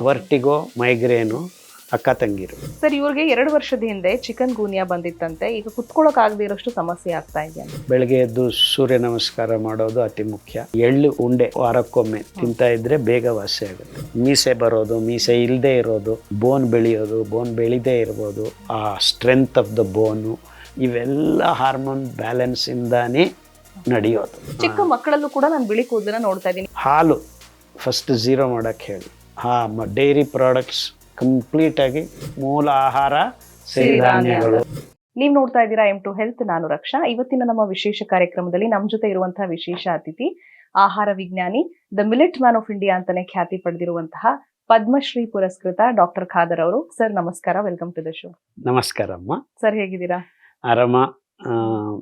Vertigo, migraine, ಅಕ್ಕ ತಂಗಿರು. Sir ಇವ್ರಿಗೆ 2 ವರ್ಷದ ಹಿಂದೆ ಚಿಕನ್ ಗೂನಿಯಾ ಬಂದಿತ್ತಂತೆ. ಈಗ ಕುತ್ಕೊಳ್ಳೋಕೆ ಆಗದೆ ಇರೋಷ್ಟು ಸಮಸ್ಯೆ ಆಗ್ತಾ ಇದೆ. ಬೆಳಗ್ಗೆ ಎದ್ದು ಸೂರ್ಯ ನಮಸ್ಕಾರ ಮಾಡೋದು ಅತಿ ಮುಖ್ಯ. ಎಳ್ಳು ಉಂಡೆ ವಾರಕ್ಕೊಮ್ಮೆ ತಿಂತಾ ಇದ್ರೆ ಬೇಗ ವಾಸಿ ಆಗುತ್ತೆ. ಮೀಸೆ ಬರೋದು, ಮೀಸೆ ಇಲ್ಲದೆ ಇರೋದು, ಬೋನ್ ಬೆಳೆಯೋದು, ಬೋನ್ ಬೆಳೆದೇ ಇರ್ಬೋದು, ಆ ಸ್ಟ್ರೆಂತ್ ಆಫ್ ದ ಬೋನು, ಇವೆಲ್ಲ ಹಾರ್ಮೋನ್ ಬ್ಯಾಲೆನ್ಸ್ ಇಂದಾನೇ ನಡೆಯೋದು. ಚಿಕ್ಕ ಮಕ್ಕಳಲ್ಲೂ ಕೂಡ ನಾನು ಬಿಳಿ ಕೂದಲನ್ನ ನೋಡ್ತಾ ಇದ್ದೀನಿ. ಹಾಲು ಫಸ್ಟ್ ಝೀರೋ ಮಾಡಕ್ಕೆ ಹೇಳಿ. ಡೈರಿ ಪ್ರಾಡಕ್ಟ್ಸ್ ಕಂಪ್ಲೀಟ್ ಆಗಿ ಮೂಲ ಆಹಾರ ಸಿರಿಧಾನ್ಯಗಳು. ನೀವು ನೋಡ್ತಾ ಇದ್ದೀರಾ M2 ಹೆಲ್ತ್. ನಾನು ರಕ್ಷಾ. ಇವತ್ತಿನ ನಮ್ಮ ವಿಶೇಷ ಕಾರ್ಯಕ್ರಮದಲ್ಲಿ ನಮ್ಮ ಜೊತೆ ಇರುವಂತಹ ವಿಶೇಷ ಅತಿಥಿ ಆಹಾರ ವಿಜ್ಞಾನಿ, the millet man of India ಅಂತಾನೆ ಖ್ಯಾತಿ ಪಡೆದಿರುವಂತಹ ಪದ್ಮಶ್ರೀ ಪುರಸ್ಕೃತ ಡಾಕ್ಟರ್ ಖಾದರ್ ಅವರು. ಸರ್ ನಮಸ್ಕಾರ, ವೆಲ್ಕಮ್ ಟು ದ ಶೋ. ನಮಸ್ಕಾರ ಅಮ್ಮ. ಸರ್ ಹೇಗಿದ್ದೀರಾ? ಆರಾಮ.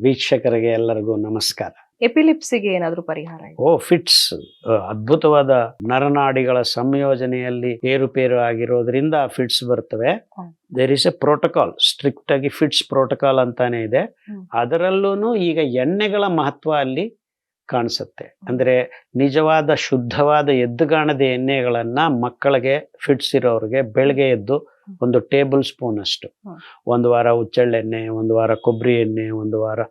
ವೀಕ್ಷಕರಿಗೆ ಎಲ್ಲರಿಗೂ ನಮಸ್ಕಾರ. ಎಪಿಲಿಪ್ಸಿಗೆ ಏನಾದ್ರೂ ಪರಿಹಾರ ಇದೆ? ಫಿಟ್ಸ್ ಅದ್ಭುತವಾದ ನರನಾಡಿಗಳ ಸಂಯೋಜನೆಯಲ್ಲಿ ಏರುಪೇರು ಆಗಿರೋದ್ರಿಂದ ಫಿಟ್ಸ್ ಬರ್ತವೆ. There is a protocol, strict ಆಗಿ ಫಿಟ್ಸ್ ಪ್ರೋಟೋಕಾಲ್ ಅಂತಾನೆ ಇದೆ. ಅದರಲ್ಲೂ ಈಗ ಎಣ್ಣೆಗಳ ಮಹತ್ವ ಅಲ್ಲಿ ಕಾಣಿಸುತ್ತೆ. ಅಂದ್ರೆ ನಿಜವಾದ ಶುದ್ಧವಾದ ಎದ್ದುಗಾಣದ ಎಣ್ಣೆಗಳನ್ನ ಮಕ್ಕಳಿಗೆ ಫಿಟ್ಸ್ ಇರೋರಿಗೆ ಬೆಳಗ್ಗೆ ಎದ್ದು ಒಂದು ಟೇಬಲ್ ಸ್ಪೂನ್ ಅಷ್ಟು, ಒಂದು ವಾರ ಹುಚ್ಚೆಳ್ಳೆಣ್ಣೆ, ಒಂದು ವಾರ ಕೊಬ್ಬರಿ ಎಣ್ಣೆ, ಒಂದು ವಾರ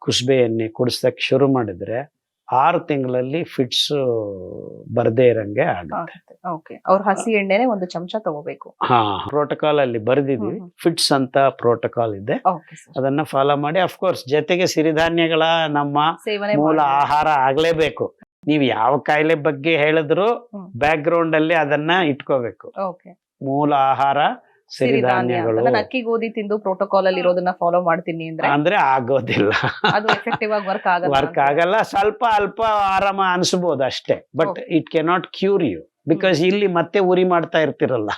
ಕುಸುಬೆ ಎಣ್ಣೆ ಕುಡಿಸಕ್ಕೆ ಶುರು ಮಾಡಿದ್ರೆ 6 ತಿಂಗಳಲ್ಲಿ ಫಿಟ್ಸ್ ಬರದೇ ಇರಂಗೆ ಆಗುತ್ತೆ. ಅವ್ರ ಹಸಿ ಎಣ್ಣೆನೆ 1 ಚಮಚ ತಗೋಬೇಕು. ಪ್ರೋಟೋಕಾಲ್ ಅಲ್ಲಿ ಬರೆದಿದ್ವಿ. ಫಿಟ್ಸ್ ಅಂತ ಪ್ರೋಟೋಕಾಲ್ ಇದೆ, ಅದನ್ನ ಫಾಲೋ ಮಾಡಿ. ಅಫ್ಕೋರ್ಸ್ ಜೊತೆಗೆ ಸಿರಿಧಾನ್ಯಗಳ ನಮ್ಮ ಮೂಲ ಆಹಾರ ಆಗ್ಲೇಬೇಕು. ನೀವು ಯಾವ ಕಾಯಿಲೆ ಬಗ್ಗೆ ಹೇಳಿದ್ರು ಬ್ಯಾಕ್ ಗ್ರೌಂಡ್ ಅಲ್ಲಿ ಅದನ್ನ ಇಟ್ಕೋಬೇಕು. ಮೂಲ ಆಹಾರ ಸಿರಿಧಾನ್ಯಗಳು. ಅಕ್ಕಿ ಗೋಧಿ ತಿಂದು ಪ್ರೋಟೋಕಾಲ್ ಅಲ್ಲಿ ಇರೋದನ್ನ ಫಾಲೋ ಮಾಡ್ತೀನಿ ಅಂದ್ರೆ ಆಗೋದಿಲ್ಲ, ಅದು ಎಫೆಕ್ಟಿವ್ ಆಗಿ ವರ್ಕ್ ಆಗಲ್ಲ. ಸ್ವಲ್ಪ ಅಲ್ಪ ಆರಾಮ ಅನ್ಸ್ಬೋದು ಅಷ್ಟೇ, but it cannot cure you. Because ಇಲ್ಲಿ ಮತ್ತೆ ಉರಿ ಮಾಡ್ತಾ ಇರ್ತಿರಲ್ಲ,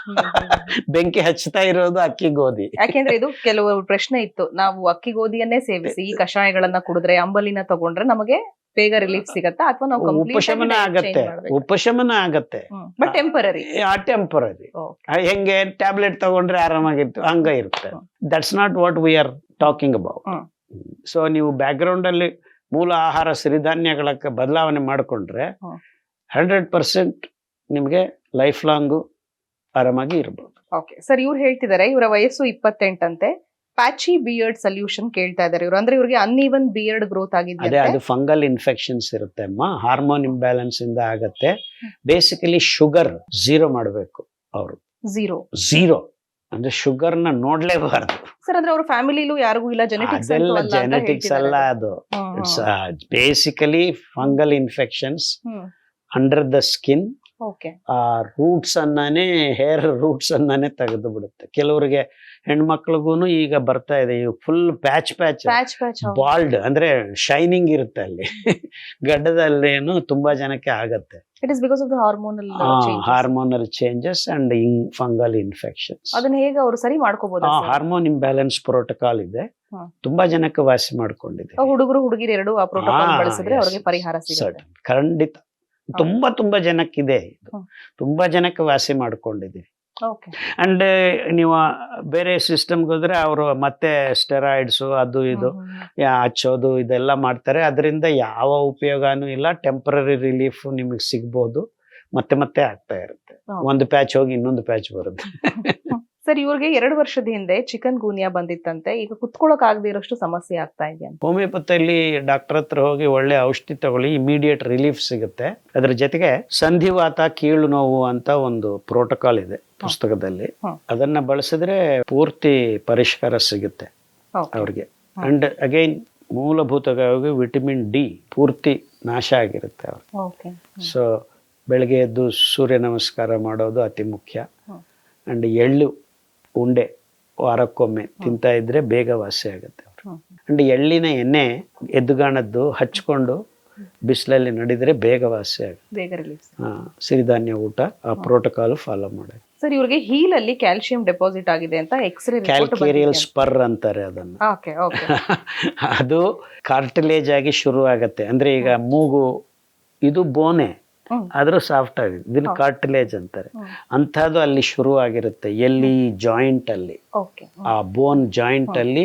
ಬೆಂಕಿ ಹಚ್ತಾ ಇರೋದು ಅಕ್ಕಿ ಗೋಧಿ. ಯಾಕೆಂದ್ರೆ ಇದು ಕೆಲವು ಪ್ರಶ್ನೆ ಇತ್ತು, ನಾವು ಅಕ್ಕಿ ಗೋಧಿಯನ್ನೇ ಸೇವಿಸಿ ಈ ಕಷಾಯಗಳನ್ನ ಕುಡಿದ್ರೆ, ಅಂಬಲಿನ ತಗೊಂಡ್ರೆ ನಮಗೆ ಬೇಗ ರಿಲೀಫ್ ಸಿಗತ್ತಾ ಅಥವಾ ನಾವು ಉಪಶಮನ ಆಗತ್ತೆ ಬಟ್ ಟೆಂಪರರಿ. ಹೆಂಗೆ ಟ್ಯಾಬ್ಲೆಟ್ ತಗೊಂಡ್ರೆ ಆರಾಮಾಗಿತ್ತು ಹಂಗ ಇರುತ್ತೆ. That's not what we are talking about. So ನೀವು ಬ್ಯಾಕ್ ಗ್ರೌಂಡ್ ಅಲ್ಲಿ ಮೂಲ ಆಹಾರ ಸಿರಿಧಾನ್ಯಗಳ ಬದಲಾವಣೆ ಮಾಡಿಕೊಂಡ್ರೆ 100% ನಿಮ್ಗೆ ಲೈಫ್ ಲಾಂಗು ಆರಾಮಾಗಿ ಇರ್ಬೋದು. ಓಕೆ ಸರ್, ಇವ್ರು ಹೇಳ್ತಿದ್ದಾರೆ ಇವರ ವಯಸ್ಸು 28 ಅಂತೆ. ಪ್ಯಾಚಿ ಬಿಯರ್ಡ್ ಸೊಲ್ಯೂಷನ್ ಕೇಳ್ತಾ ಇದಾರೆ ಇವರು. ಅಂದ್ರೆ ಇವ್ರಿಗೆ ಅನ್ಈವನ್ ಬಿಯರ್ಡ್ ಗ್ರೋತ್ ಆಗಿದೆ. ಅದೇ ಅದು ಫಂಗಲ್ ಇನ್ಫೆಕ್ಷನ್ಸ್ ಇರುತ್ತೆ ಅಮ್ಮ, ಹಾರ್ಮೋನ್ ಇಂಬ್ಯಾಲೆನ್ಸ್ ಇಂದ ಆಗತ್ತೆ. ಬೇಸಿಕಲಿ ಶುಗರ್ 0 ಮಾಡಬೇಕು ಅವರು. ಝೀರೋ ಅಂದ್ರೆ ಶುಗರ್ ನ ನೋಡ್ಲೇಬಾರ್ದು ಸರ್. ಅಂದ್ರೆ ಅವ್ರ ಫ್ಯಾಮಿಲಿಲೂ ಯಾರಿಗೂ ಇಲ್ಲ, ಜೆನೆಟಿಕ್ಸ್ ಅಲ್ಲ ಅದು. It's basically fungal infections under the skin. ಆ ರೂಟ್ಸ್ ಅನ್ನೇ, ಹೇರ್ ರೂಟ್ಸ್ ಅನ್ನೇ ತೆಗೆದು ಬಿಡುತ್ತೆ. ಕೆಲವರಿಗೆ ಹೆಣ್ಮಕ್ಳಿಗೂನು ಈಗ ಬರ್ತಾ ಇದೆ ಫುಲ್ ಪ್ಯಾಚ್ ಬಾಲ್ಡ್, ಅಂದ್ರೆ ಶೈನಿಂಗ್ ಇರುತ್ತೆ ಅಲ್ಲಿ ಗಡ್ಡದಲ್ಲೇನು ತುಂಬಾ ಜನಕ್ಕೆ ಆಗತ್ತೆ. It is because of the hormonal changes and fungal infections. ಅದನ್ನ ಹೇಗೆ ಅವರು ಸರಿ ಮಾಡ್ಕೋಬಹುದು? ಹಾರ್ಮೋನ್ ಇಂಬ್ಯಾಲೆನ್ಸ್ ಪ್ರೋಟೋಕಾಲ್ ಇದೆ, ತುಂಬಾ ಜನಕ್ಕೆ ವಾಸಿ ಮಾಡ್ಕೊಂಡಿದೆ. ಹುಡುಗರು ಹುಡುಗಿರು ಎರಡು ಆ ಪ್ರೋಟೋಕಾಲ್ ಬಳಸಿದ್ರೆ ಅವರಿಗೆ ಪರಿಹಾರ ಸಿಗುತ್ತೆ. ಖಂಡಿತ ತುಂಬಾ ಜನಕ್ಕಿದೆ, ತುಂಬಾ ಜನಕ್ಕೆ ವಾಸಿ ಮಾಡ್ಕೊಂಡಿದ್ದೀವಿ. ಅಂಡ್ ನೀವು ಬೇರೆ ಸಿಸ್ಟಮ್ಗೆ ಹೋದ್ರೆ ಅವರು ಮತ್ತೆ ಸ್ಟೆರಾಯ್ಡ್ಸು ಅದು ಇದು ಹಚ್ಚೋದು ಇದೆಲ್ಲ ಮಾಡ್ತಾರೆ. ಅದರಿಂದ ಯಾವ ಉಪಯೋಗನೂ ಇಲ್ಲ. ಟೆಂಪರರಿ ರಿಲೀಫ್ ನಿಮಗೆ ಸಿಗ್ಬೋದು, ಮತ್ತೆ ಆಗ್ತಾ ಇರುತ್ತೆ. ಒಂದು ಪ್ಯಾಚ್ ಹೋಗಿ ಇನ್ನೊಂದು ಪ್ಯಾಚ್ ಬರುತ್ತೆ. ಸರ್ ಇವ್ರಿಗೆ 2 ವರ್ಷದ ಹಿಂದೆ ಚಿಕನ್ ಗೂನಿಯಾ ಬಂದಿತ್ತಂತೆ. ಈಗ ಕುತ್ಕೊಳ್ಳೋಕೆ ಆಗದೆ ಇರೋಷ್ಟು ಸಮಸ್ಯೆ ಆಗ್ತಾ ಇದೆ. ಹೋಮಿಯೋಪತಿಯಲ್ಲಿ ಡಾಕ್ಟರ್ ಹತ್ರ ಹೋಗಿ ಒಳ್ಳೆ ಔಷಧಿ ತಗೊಳ್ಳಿ, ಇಮಿಡಿಯೇಟ್ ರಿಲೀಫ್ ಸಿಗುತ್ತೆ. ಅದ್ರ ಜೊತೆಗೆ ಸಂಧಿವಾತ, ಕೀಳು ನೋವು ಅಂತ ಒಂದು ಪ್ರೋಟೋಕಾಲ್ ಇದೆ ಪುಸ್ತಕದಲ್ಲಿ. ಅದನ್ನ ಬಳಸಿದ್ರೆ ಪೂರ್ತಿ ಪರಿಷ್ಕಾರ ಸಿಗುತ್ತೆ ಅವ್ರಿಗೆ. ಅಂಡ್ ಅಗೈನ್ ಮೂಲಭೂತವಾಗಿ ವಿಟಮಿನ್ ಡಿ ಪೂರ್ತಿ ನಾಶ ಆಗಿರುತ್ತೆ ಅವ್ರಿಗೆ. ಸೊ ಬೆಳಗ್ಗೆ ಎದ್ದು ಸೂರ್ಯ ನಮಸ್ಕಾರ ಮಾಡೋದು ಅತಿ ಮುಖ್ಯ. ಅಂಡ್ ಎಳ್ಳು ಉಂಡೆ ವಾರಕ್ಕೊಮ್ಮೆ ತಿಂತಾ ಇದ್ರೆ ಬೇಗ ವಾಸಿ ಆಗುತ್ತೆ ಅವ್ರು. ಅಂಡ್ ಎಳ್ಳಿನ ಎಣ್ಣೆ ಎದ್ದುಗಾಣದ್ದು ಹಚ್ಕೊಂಡು ಬಿಸಿಲಲ್ಲಿ ನಡಿದ್ರೆ ಬೇಗ ವಾಸಿ ಆಗುತ್ತೆ. ಸಿರಿಧಾನ್ಯ ಊಟ, ಆ ಪ್ರೋಟೋಕಾಲ್ ಫಾಲೋ ಮಾಡಿ. ಸರ್ ಇವ್ರಿಗೆ ಹೀಲ್ ಅಲ್ಲಿ ಕ್ಯಾಲ್ಸಿಯಂ ಡೆಪಾಸಿಟ್ ಆಗಿದೆ ಅಂತ ಎಕ್ಸ್ರೇ ಕ್ಯಾಲ್ಕೇರಿಯಲ್ ಸ್ಪರ್ ಅಂತಾರೆ ಅದನ್ನು. ಅದು ಕಾರ್ಟಿಲೇಜ್ ಆಗಿ ಶುರು ಆಗತ್ತೆ. ಅಂದ್ರೆ ಈಗ ಮೂಗು ಇದು ಬೋನೆ, ಆದ್ರೂ ಸಾಫ್ಟ್ ಆಗಿದೆ. ಇದನ್ನ ಕಾರ್ಟಿಲೇಜ್ ಅಂತಾರೆ. ಅಂಥದ್ದು ಅಲ್ಲಿ ಶುರು ಆಗಿರುತ್ತೆ. ಎಲ್ಲಿ ಜಾಯಿಂಟ್ ಅಲ್ಲಿ, ಆ ಬೋನ್ ಜಾಯಿಂಟ್ ಅಲ್ಲಿ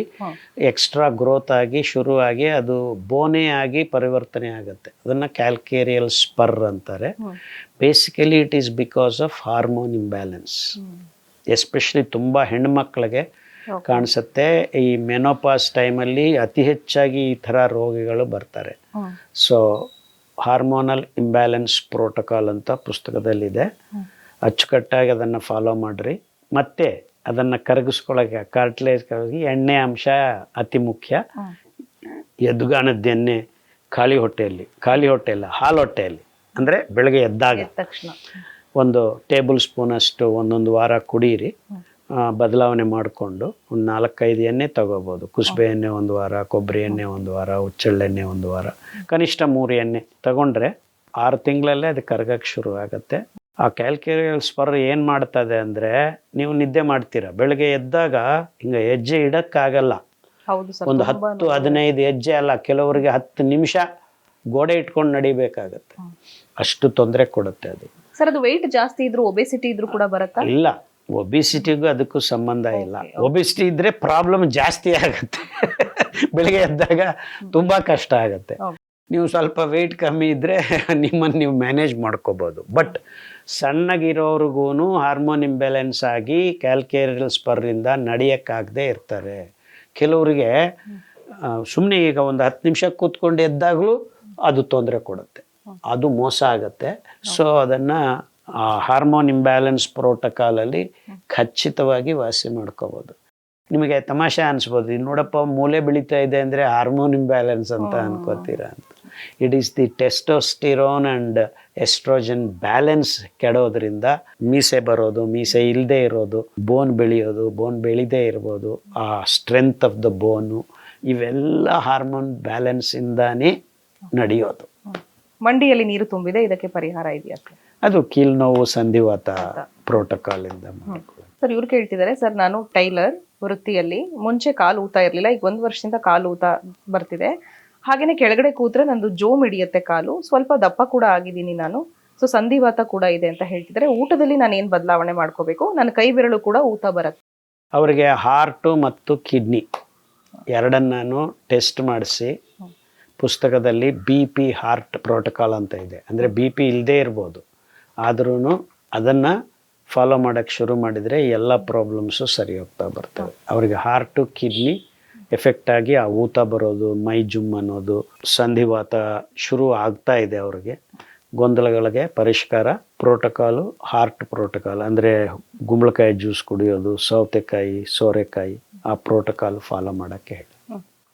ಎಕ್ಸ್ಟ್ರಾ ಗ್ರೋತ್ ಆಗಿ ಶುರು ಆಗಿ ಅದು ಬೋನೇ ಆಗಿ ಪರಿವರ್ತನೆ ಆಗುತ್ತೆ. ಅದನ್ನ ಕ್ಯಾಲ್ಕೇರಿಯಲ್ ಸ್ಪರ್ ಅಂತಾರೆ. Basically it is because of hormone imbalance. Especially ತುಂಬಾ ಹೆಣ್ಮಕ್ಳಿಗೆ ಕಾಣಿಸುತ್ತೆ. ಈ ಮೆನೋಪಾಸ್ ಟೈಮಲ್ಲಿ ಅತಿ ಹೆಚ್ಚಾಗಿ ಈ ಥರ ರೋಗಿಗಳು ಬರ್ತಾರೆ. ಸೊ ಹಾರ್ಮೋನಲ್ ಇಂಬ್ಯಾಲೆನ್ಸ್ ಪ್ರೋಟೋಕಾಲ್ ಅಂತ ಪುಸ್ತಕದಲ್ಲಿದೆ. ಅಚ್ಚುಕಟ್ಟಾಗಿ ಅದನ್ನು ಫಾಲೋ ಮಾಡಿರಿ. ಮತ್ತೆ ಅದನ್ನು ಕರಗಿಸ್ಕೊಳ್ಳೋಕೆ ಕಾರ್ಟಿಲೇಜ್ ಎಣ್ಣೆ ಅಂಶ ಅತಿ ಮುಖ್ಯ. ಎದ್ದುಗಾಣದ ಎಣ್ಣೆ ಖಾಲಿ ಹೊಟ್ಟೆಯಲ್ಲಿ ಅಲ್ಲ, ಹಾಲು ಹೊಟ್ಟೆಯಲ್ಲಿ, ಅಂದರೆ ಬೆಳಗ್ಗೆ ಎದ್ದಾಗ ಒಂದು ಟೇಬಲ್ ಸ್ಪೂನಷ್ಟು ಒಂದೊಂದು ವಾರ ಕುಡೀರಿ. ಬದಲಾವಣೆ ಮಾಡಿಕೊಂಡು ಒಂದು 4-5 ಎಣ್ಣೆ ತಗೋಬೋದು. ಕುಸುಬೆ ಎಣ್ಣೆ ಒಂದು ವಾರ, ಕೊಬ್ಬರಿ ಎಣ್ಣೆ ಒಂದು ವಾರ, ಹುಚ್ಚೆಳ್ಳೆಣ್ಣೆ ಒಂದು ವಾರ, ಕನಿಷ್ಠ 3 ಎಣ್ಣೆ ತಗೊಂಡ್ರೆ 6 ತಿಂಗಳಲ್ಲೇ ಅದು ಕರಗಕ್ಕೆ ಶುರು ಆಗುತ್ತೆ. ಆ ಕ್ಯಾಲ್ಕೇರಿಯಲ್ ಸ್ಪರ್ ಏನು ಮಾಡ್ತದೆ ಅಂದರೆ, ನೀವು ನಿದ್ದೆ ಮಾಡ್ತೀರಾ, ಬೆಳಗ್ಗೆ ಎದ್ದಾಗ ಹಿಂಗೆ ಹೆಜ್ಜೆ ಇಡಕ್ಕಾಗಲ್ಲ. ಒಂದು 10-15 ಹೆಜ್ಜೆ ಅಲ್ಲ, ಕೆಲವರಿಗೆ 10 ನಿಮಿಷ ಗೋಡೆ ಇಟ್ಕೊಂಡು ನಡಿಬೇಕಾಗತ್ತೆ. ಅಷ್ಟು ತೊಂದರೆ ಕೊಡುತ್ತೆ ಅದು. ಸರ್, ಅದು ವೆಯ್ಟ್ ಜಾಸ್ತಿ ಇದ್ರು ಒಬೆಸಿಟಿ ಇದ್ರು ಕೂಡ ಬರುತ್ತಾ? ಇಲ್ಲ, ಒಬಿಸಿಟಿಗೂ ಅದಕ್ಕೂ ಸಂಬಂಧ ಇಲ್ಲ. ಒಬಿಸಿಟಿ ಇದ್ರೆ ಪ್ರಾಬ್ಲಮ್ ಜಾಸ್ತಿ ಆಗುತ್ತೆ. ಬೆಳಿಗ್ಗೆ ಎದ್ದಾಗ ತುಂಬಾ ಕಷ್ಟ ಆಗುತ್ತೆ. ನೀವು ಸ್ವಲ್ಪ ವೆಯ್ಟ್ ಕಮ್ಮಿ ಇದ್ರೆ ನಿಮ್ಮನ್ನು ನೀವು ಮ್ಯಾನೇಜ್ ಮಾಡ್ಕೋಬಹುದು. ಬಟ್ ಸಣ್ಣಗಿರೋರ್ಗು ಹಾರ್ಮೋನ್ ಇಂಬ್ಯಾಲೆನ್ಸ್ ಆಗಿ ಕ್ಯಾಲ್ಕೇರಿಯಲ್ ಸ್ಪರ್ರಿಂದ ನಡೆಯೋಕ್ಕಾಗದೆ ಇರ್ತಾರೆ. ಕೆಲವರಿಗೆ ಸುಮ್ಮನೆ ಈಗ ಒಂದು 10 ನಿಮಿಷ ಕೂತ್ಕೊಂಡು ಎದ್ದಾಗಲೂ ಅದು ತೊಂದರೆ ಕೊಡುತ್ತೆ, ಅದು ಮೋಸ ಆಗುತ್ತೆ. ಸೊ ಅದನ್ನು ಹಾರ್ಮೋನ್ ಇಂಬ್ಯಾಲೆನ್ಸ್ ಪ್ರೋಟೋಕಾಲಲ್ಲಿ ಖಚಿತವಾಗಿ ವಾಸಿ ಮಾಡ್ಕೋಬೋದು. ನಿಮಗೆ ತಮಾಷೆ ಅನಿಸ್ಬೋದು, ನೋಡಪ್ಪ ಮೂಲೆ ಬೆಳೀತಾ ಇದೆ ಅಂದರೆ ಹಾರ್ಮೋನ್ ಇಂಬ್ಯಾಲೆನ್ಸ್ ಅಂತ ಅನ್ಕೋತೀರಾ ಅಂತ. It is the testosterone and estrogen balance ಕೆಡೋದ್ರಿಂದ ಮೀಸೆ ಬರೋದು, ಮೀಸೆ ಇಲ್ಲದೆ ಇರೋದು, ಬೋನ್ ಬೆಳೆಯೋದು, ಬೋನ್ ಬೆಳೆದೇ ಇರ್ಬೋದು, ಆ ಸ್ಟ್ರೆಂತ್ ಆಫ್ ದ ಬೋನು, ಇವೆಲ್ಲ ಹಾರ್ಮೋನ್ ಬ್ಯಾಲೆನ್ಸಿಂದಾನೇ ನಡೆಯೋದು. ಮಂಡಿಯಲ್ಲಿ ನೀರು ತುಂಬಿದೆ, ಇದಕ್ಕೆ ಪರಿಹಾರ ಇದೆಯಾ? ಅದು ಕೀಲ್ನೋವು ಸಂಧಿವಾತ ಪ್ರೋಟೋಕಾಲ್ ಇಂದ. ಸರ್, ಇವ್ರು ಕೇಳ್ತಿದ್ದಾರೆ, ಸರ್ ನಾನು ಟೈಲರ್ ವೃತ್ತಿಯಲ್ಲಿ ಮುಂಚೆ ಕಾಲು ಊತ ಇರಲಿಲ್ಲ, ಈಗ 1 ವರ್ಷದಿಂದ ಕಾಲು ಊತ ಬರ್ತಿದೆ. ಹಾಗೇನೆ ಕೆಳಗಡೆ ಕೂತ್ರೆ ನಂದು ಜೋಮ್ ಹಿಡಿಯುತ್ತೆ ಕಾಲು, ಸ್ವಲ್ಪ ದಪ್ಪ ಕೂಡ ಆಗಿದ್ದೀನಿ ನಾನು. ಸೊ ಸಂಧಿವಾತ ಕೂಡ ಇದೆ ಅಂತ ಹೇಳ್ತಿದ್ದಾರೆ. ಊಟದಲ್ಲಿ ನಾನು ಏನು ಬದಲಾವಣೆ ಮಾಡ್ಕೋಬೇಕು? ನನ್ನ ಕೈ ಬೆರಳು ಕೂಡ ಊತ ಬರುತ್ತೆ. ಅವರಿಗೆ ಹಾರ್ಟು ಮತ್ತು ಕಿಡ್ನಿ ಎರಡನ್ನೂ ಟೆಸ್ಟ್ ಮಾಡಿಸಿ, ಪುಸ್ತಕದಲ್ಲಿ BP ಹಾರ್ಟ್ ಪ್ರೋಟೋಕಾಲ್ ಅಂತ ಇದೆ. ಅಂದರೆ BP ಇಲ್ಲದೆ ಇರ್ಬೋದು, ಆದ್ರೂ ಅದನ್ನು ಫಾಲೋ ಮಾಡೋಕ್ಕೆ ಶುರು ಮಾಡಿದರೆ ಎಲ್ಲ ಪ್ರಾಬ್ಲಮ್ಸು ಸರಿ ಹೋಗ್ತಾ ಬರ್ತವೆ. ಅವರಿಗೆ ಹಾರ್ಟು ಕಿಡ್ನಿ ಎಫೆಕ್ಟ್ ಆಗಿ ಆ ಊತ ಬರೋದು, ಮೈ ಜುಮ್ ಅನ್ನೋದು, ಸಂಧಿವಾತ ಶುರು ಆಗ್ತಾ ಇದೆ. ಅವ್ರಿಗೆ ಗೊಂದಲಗಳಿಗೆ ಪರಿಷ್ಕಾರ ಪ್ರೋಟೋಕಾಲು ಹಾರ್ಟ್ ಪ್ರೋಟೋಕಾಲ್. ಅಂದರೆ ಗುಂಬಳಕಾಯಿ ಜ್ಯೂಸ್ ಕುಡಿಯೋದು, ಸೌತೆಕಾಯಿ, ಸೋರೆಕಾಯಿ, ಆ ಪ್ರೋಟೋಕಾಲ್ ಫಾಲೋ ಮಾಡೋಕ್ಕೆ ಹೇಳಿ.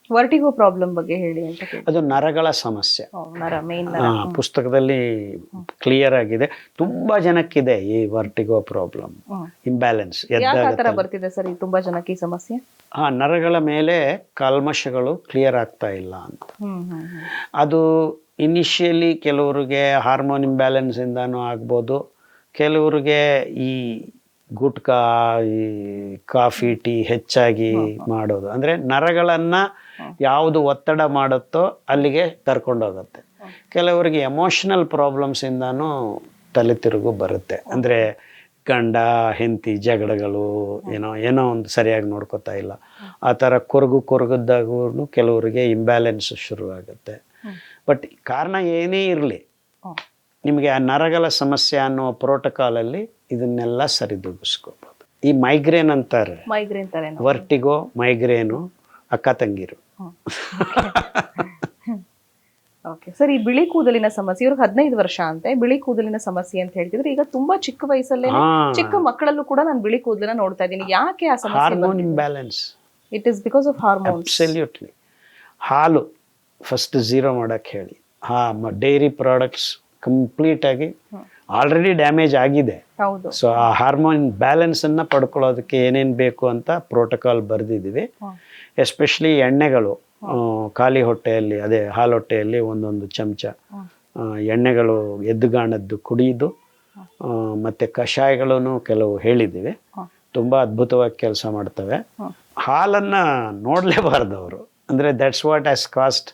ವರ್ಟಿಗೋ ಪ್ರಾಬ್ಲಮ್ ಬಗ್ಗೆ ಹೇಳಿ ಅಂತ. ಅದು ನರಗಳ ಸಮಸ್ಯೆ. ಪುಸ್ತಕದಲ್ಲಿ ಕ್ಲಿಯರ್ ಆಗಿದೆ. ತುಂಬಾ ಜನಕ್ಕಿದೆ ಈ ವರ್ಟಿಗೋ ಪ್ರಾಬ್ಲಮ್, ಇಂಬ್ಯಾಲೆನ್ಸ್. ಬರ್ತಿದೆ ಸರ್ ತುಂಬಾ ಜನಕ್ಕೆ ಈ ಸಮಸ್ಯೆ? ನರಗಳ ಮೇಲೆ ಕಲ್ಮಶಗಳು ಕ್ಲಿಯರ್ ಆಗ್ತಾ ಇಲ್ಲ ಅಂತ. ಅದು ಇನಿಷಿಯಲಿ ಕೆಲವರಿಗೆ ಹಾರ್ಮೋನ್ ಇಂಬ್ಯಾಲೆನ್ಸ್ ಇಂದಾನು ಆಗ್ಬೋದು, ಕೆಲವರಿಗೆ ಈ ಗುಟ್ಕಾ, ಈ ಕಾಫಿ, ಟೀ ಹೆಚ್ಚಾಗಿ ಮಾಡೋದು, ಅಂದರೆ ನರಗಳನ್ನು ಯಾವುದು ಒತ್ತಡ ಮಾಡುತ್ತೋ ಅಲ್ಲಿಗೆ ಕರ್ಕೊಂಡೋಗುತ್ತೆ. ಕೆಲವರಿಗೆ ಎಮೋಷನಲ್ ಪ್ರಾಬ್ಲಮ್ಸಿಂದನೂ ತಲೆ ತಿರುಗು ಬರುತ್ತೆ. ಅಂದರೆ ಗಂಡ ಹೆಂಡತಿ ಜಗಳಗಳು, ಏನೋ ಒಂದು ಸರಿಯಾಗಿ ನೋಡ್ಕೋತಾ ಇಲ್ಲ, ಆ ಥರ ಕೊರಗದಾಗೂ ಕೆಲವರಿಗೆ ಇಂಬ್ಯಾಲೆನ್ಸ್ ಶುರು ಆಗುತ್ತೆ. ಬಟ್ ಕಾರಣ ಏನೇ ಇರಲಿ, ನಿಮಗೆ ಆ ನರಗಳ ಸಮಸ್ಯೆ ಅನ್ನೋ ಪ್ರೋಟೋಕಾಲಲ್ಲಿ ಇದನ್ನೆಲ್ಲ ಸರಿದೂಗಿಸ್ಕೋಬೋದು. ಈ ಮೈಗ್ರೇನ್ ಅಂತಾರೆ, ವರ್ಟಿಗೋ, ಮೈಗ್ರೇನು ಅಕ್ಕ ತಂಗಿರು. ಸರ್, ಈ ಬಿಳಿ ಕೂದಲಿನ ಸಮಸ್ಯೆ, ಇವ್ರಿಗೆ 15 ವರ್ಷ ಅಂತೆ, ಬಿಳಿ ಕೂದಲಿನ ಸಮಸ್ಯೆ ಅಂತ ಹೇಳ್ತಿದ್ರೆ. ಈಗ ತುಂಬಾ ಚಿಕ್ಕ ವಯಸ್ಸಲ್ಲೇ, ಚಿಕ್ಕ ಮಕ್ಕಳಲ್ಲೂ ಕೂಡ ನಾನು ಬಿಳಿ ಕೂದಲನ್ನ ನೋಡ್ತಾ ಇದ್ದೀನಿ. ಯಾಕೆ ಆ ಸಮಸ್ಯೆ? Hormone imbalance. It is because of hormones. Absolutely. ಹಾಲು ಫಸ್ಟ್ 0 ಮಾಡಕ್ಕೆ ಹೇಳಿ. ಡೈರಿ ಪ್ರಾಡಕ್ಟ್ಸ್ ಕಂಪ್ಲೀಟ್ ಆಗಿ ಆಲ್ರೆಡಿ ಡ್ಯಾಮೇಜ್ ಆಗಿದೆ. ಸೊ ಆ ಹಾರ್ಮೋನ್ ಬ್ಯಾಲೆನ್ಸ್ ಅನ್ನ ಪಡ್ಕೊಳ್ಳೋದಕ್ಕೆ ಏನೇನು ಬೇಕು ಅಂತ ಪ್ರೋಟೋಕಾಲ್ ಬರೆದಿದ್ದೀವಿ. ಎಸ್ಪೆಷಲಿ ಎಣ್ಣೆಗಳು ಖಾಲಿ ಹೊಟ್ಟೆಯಲ್ಲಿ, ಅದೇ ಹಾಲು ಹೊಟ್ಟೆಯಲ್ಲಿ 1 ಚಮಚ ಎಣ್ಣೆಗಳು ಎದ್ದುಗಾಣದ್ದು ಕುಡಿಯೋದು, ಮತ್ತು ಕಷಾಯಗಳನ್ನು ಕೆಲವು ಹೇಳಿದ್ದೀವಿ, ತುಂಬ ಅದ್ಭುತವಾಗಿ ಕೆಲಸ ಮಾಡ್ತವೆ. ಹಾಲನ್ನು ನೋಡಲೇಬಾರ್ದು ಅವರು. ಅಂದರೆ that's what has caused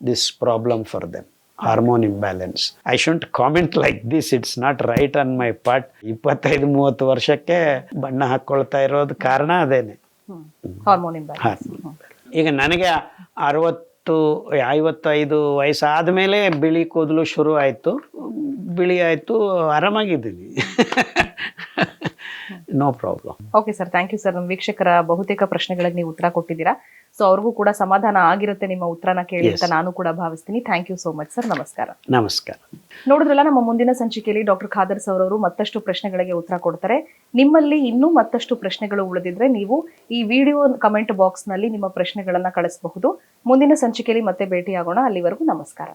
this problem for them. Hormone imbalance. I shouldn't comment like this, it's not right on my part. 25-30 ವರ್ಷಕ್ಕೆ ಬಣ್ಣ ಹಾಕೊಳ್ತಾ ಇರೋದು ಕಾರಣ ಅದೇನೆ, ಹಾರ್ಮೋನ್ ಇಂಬ್ಯಾಲೆನ್ಸ್. ಹಾರ್ಮೋನ್. ಈಗ ನನಗೆ 55 ವಯಸ್ಸಾದ ಮೇಲೆ ಬಿಳಿ ಕೂದಲು ಶುರು ಆಯಿತು, ಬಿಳಿ ಆಯಿತು, ಆರಾಮಾಗಿದ್ದೀನಿ. No problem. Okay sir, thank you sir. ನಮ್ಮ ವೀಕ್ಷಕರ ಬಹುತೇಕ ಪ್ರಶ್ನೆಗಳಿಗೆ ನೀವು ಉತ್ತರ ಕೊಟ್ಟಿದ್ದೀರಾ. ಸೊ ಅವ್ರಿಗೂ ಕೂಡ ಸಮಾಧಾನ ಆಗಿರುತ್ತೆ ನಿಮ್ಮ ಉತ್ತರನ ಕೇಳಿ ಅಂತ ನಾನು ಕೂಡ ಭಾವಿಸ್ತೀನಿ. Thank you so much sir. ನಮಸ್ಕಾರ. ನಮಸ್ಕಾರ. ನೋಡಿದ್ರಲ್ಲ, ನಮ್ಮ ಮುಂದಿನ ಸಂಚಿಕೆಯಲ್ಲಿ ಡಾಕ್ಟರ್ ಖಾದರ್ ಸರ್ ಅವರು ಮತ್ತಷ್ಟು ಪ್ರಶ್ನೆಗಳಿಗೆ ಉತ್ತರ ಕೊಡ್ತಾರೆ. ನಿಮ್ಮಲ್ಲಿ ಇನ್ನೂ ಮತ್ತಷ್ಟು ಪ್ರಶ್ನೆಗಳು ಉಳಿದಿದ್ರೆ ನೀವು ಈ ವಿಡಿಯೋ ಕಮೆಂಟ್ ಬಾಕ್ಸ್ ನಲ್ಲಿ ನಿಮ್ಮ ಪ್ರಶ್ನೆಗಳನ್ನ ಕಳಿಸಬಹುದು. ಮುಂದಿನ ಸಂಚಿಕೆಯಲ್ಲಿ ಮತ್ತೆ ಭೇಟಿಯಾಗೋಣ. ಅಲ್ಲಿವರೆಗೂ ನಮಸ್ಕಾರ.